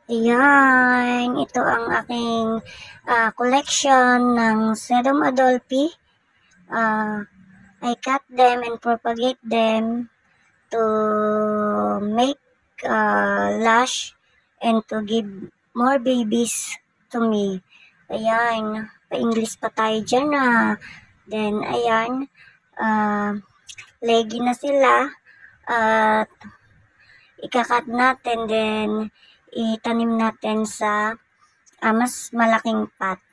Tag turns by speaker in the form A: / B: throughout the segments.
A: Ayan, ito ang aking collection ng Sedum Adolphi. I cut them and propagate them to make lash and to give more babies to me. Ayan, pa-English pa tayo dyan Then, ayan, leggy na sila. At ikakat natin, then itanim natin sa mas malaking pot.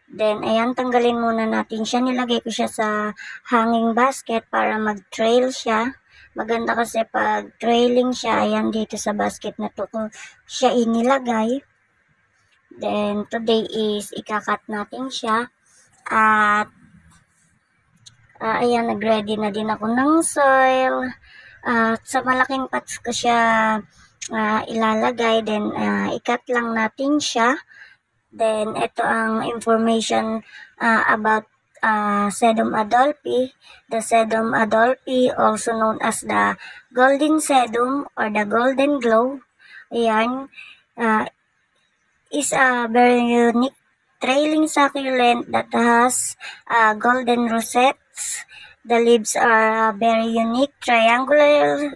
A: Then, ayan, tanggalin muna natin siya. Nilagay ko siya sa hanging basket para mag-trail siya. Maganda kasi pag trailing siya, ayan, dito sa basket na to ko siya inilagay. Then, today is ikakat natin siya. At, ayan, nag-ready na din ako ng soil. Sa malaking pots ko siya ilalagay, then ikat lang natin siya. Then ito ang information about Sedum Adolphi. The Sedum Adolphi, also known as the golden sedum or the golden glow, ayan, is a very unique trailing succulent that has golden rosettes. The leaves are very unique triangular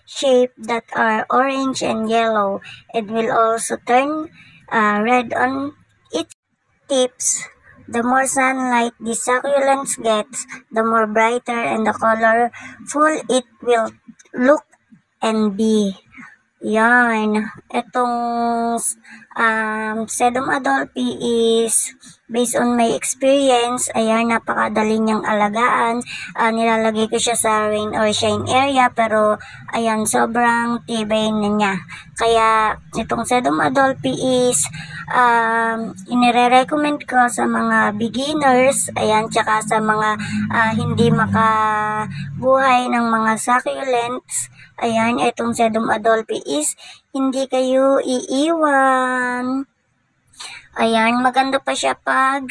A: shape that are orange and yellow, and will also turn red on its tips. The more sunlight the succulents gets, the more brighter and the colorful it will look and be. Yan. Itong Sedum Adolphi is based on my experience. Ayan, napakadali niyang alagaan. Nilalagay ko siya sa rain or shine area, pero ayan, sobrang tibay na niya. Kaya itong Sedum Adolphi is inire-recommend ko sa mga beginners, ayan, tsaka sa mga hindi makabuhay ng mga succulents. Ayan, itong Sedum Adolphi is hindi kayo iiwan. Ayan, maganda pa siya pag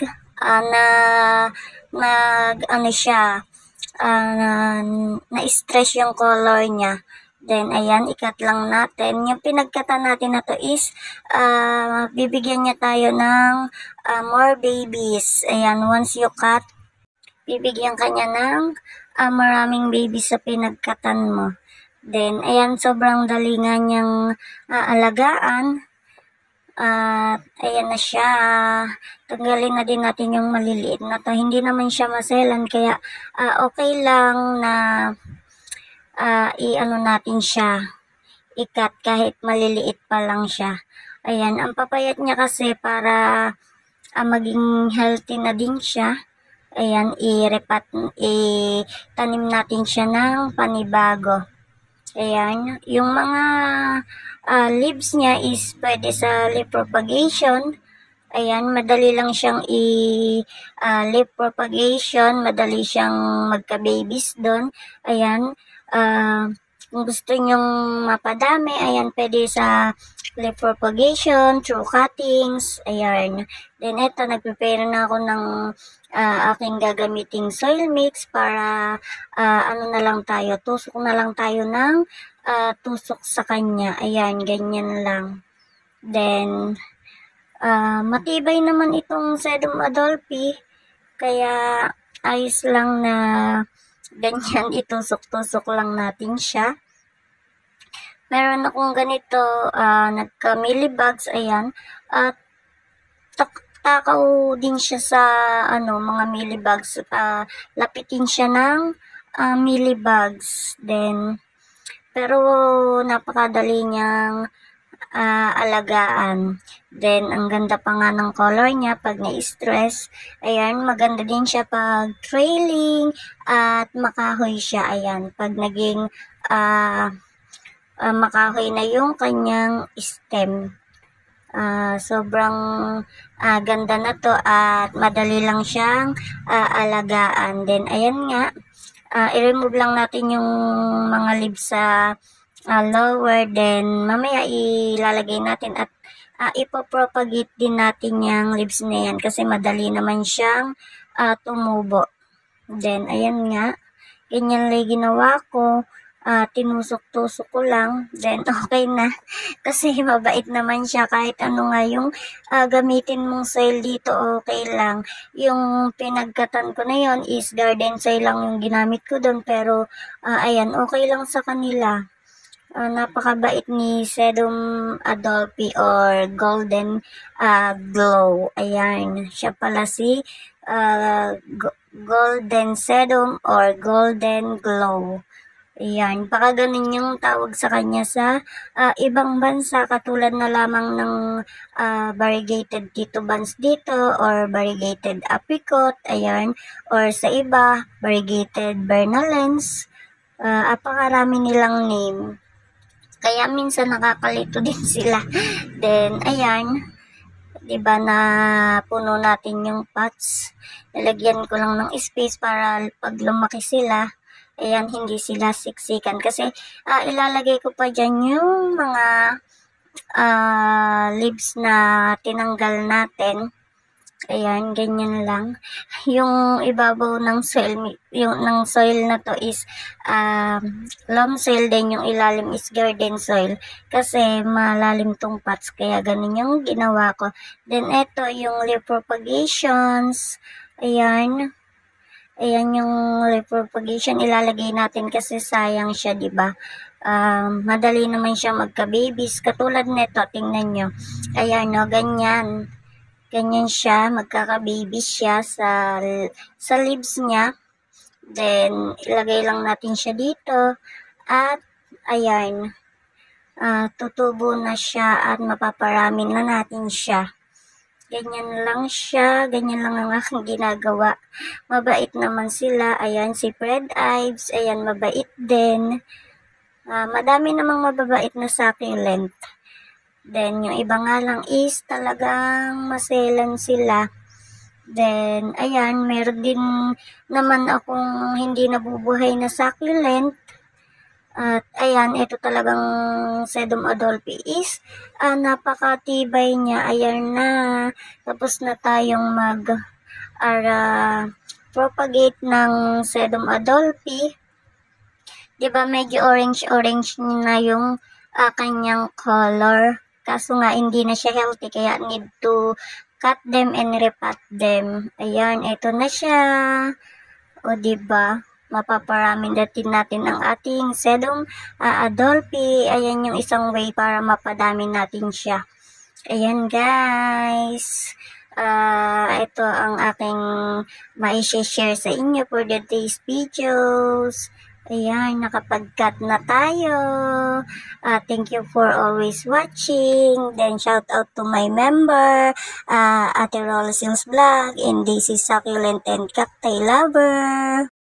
A: na-stress yung color niya. Then, ayan, ikat lang natin. Yung pinagkatan natin na to is, bibigyan niya tayo ng more babies. Ayan, once you cut, bibigyan ka niya ng maraming babies sa pinagkatan mo. Then, ayan, sobrang dali nga niyang alagaan. At, ayan na siya. Tanggalin na din natin yung maliliit na to. Hindi naman siya maselan, kaya okay lang na i-ano natin siya, ikat kahit maliliit pa lang siya. Ayan, ang papayat niya kasi para maging healthy na din siya. Ayan, itanim natin siya ng panibago. Ayan, yung mga leaves niya is pwede sa leaf propagation. Ayan, madali lang siyang leaf propagation, madali siyang magka-babies doon. Ayan, kung gusto nyong mapadami, ayan, pwede sa leaf propagation, through cuttings, ayan. Then, eto, nag-prepare na ako ng aking gagamiting soil mix para tusok na lang tayo ng tusok sa kanya. Ayan, ganyan lang. Then, matibay naman itong Sedum Adolphi, kaya ayos lang na ganyan, itusok-tusok lang natin siya. Meron akong ganito, nagka-millibugs, ayan, at takaw din siya sa mga millibugs. Lapitin siya ng millibugs. Then, pero napakadali niyang alagaan. Then, ang ganda pa nga ng color niya pag na-stress. Ayan, maganda din siya pag trailing at makahoy siya. Ayan, pag naging makahoy na yung kanyang stem. Sobrang ganda na to at madali lang siyang alagaan. Then, ayan nga, i-remove lang natin yung mga leaves sa lower, then mamaya ilalagay natin at ipopropagate din natin yung leaves na yan kasi madali naman siyang tumubo. Then, ayan nga, ganyan lang ginawa ko. tinusok-tusok ko lang, then okay na. Kasi mabait naman siya kahit ano nga yung gamitin mong soil dito, okay lang. Yung pinagkatan ko na yon is garden soil lang yung ginamit ko doon, pero ayan, okay lang sa kanila. Napakabait ni Sedum Adolphi or Golden Glow. Ayan, siya pala si Golden Sedum or Golden Glow. Ayan, baka ganun yung tawag sa kanya sa ibang bansa, katulad na lamang ng variegated Tito Buns dito or variegated apricot, ayan, or sa iba, variegated Bernalens. Apakarami nilang name. Kaya minsan nakakalito din sila. Then, ayan, 'di ba na puno natin yung pots. Nilagyan ko lang ng space para pag lumaki sila, ayan, hindi sila siksikan. Kasi ilalagay ko pa dyan yung mga leaves na tinanggal natin. Ayan, ganyan lang. Yung ibabaw ng soil, yung ng soil na to is loam soil, din yung ilalim is garden soil. Kasi malalim tong pots, kaya ganun yung ginawa ko. Then, ito yung leaf propagations. Ayan. Ayan yung leaf propagation. Ilalagay natin kasi sayang siya, di ba? Madali naman siya magka-babies. Katulad nito, tingnan nyo. Ayan, no, ganyan. Ganyan siya, magkaka-baby siya sa leaves niya. Then, ilagay lang natin siya dito. At, ayan, tutubo na siya at mapaparami na natin siya. Ganyan lang siya, ganyan lang ang aking ginagawa. Mabait naman sila. Ayan, si Fred Ives, ayan, mabait din. Madami namang mababait na succulent. Then, yung iba nga lang is talagang maselan sila. Then, ayan, meron din naman akong hindi nabubuhay na succulent. At, ayan, ito talagang Sedum Adolphi is napakatibay niya. Ayan na, tapos na tayong propagate ng Sedum Adolphi. Diba medyo orange-orange na yung kanyang color. Kaso nga, hindi na siya healthy, kaya need to cut them and repot them. Ayan, ito na siya. O, diba? Mapaparami natin ang ating Sedum Adolphi. Ayan yung isang way para mapadami natin siya. Ayan, guys. Ito ang aking mai-share sa inyo for today's videos. Ayan, nakapag-cut na tayo. Thank you for always watching. Then, shout out to my member, Ate Rola Sales Vlog, and this is Succulent and Cacti Lover.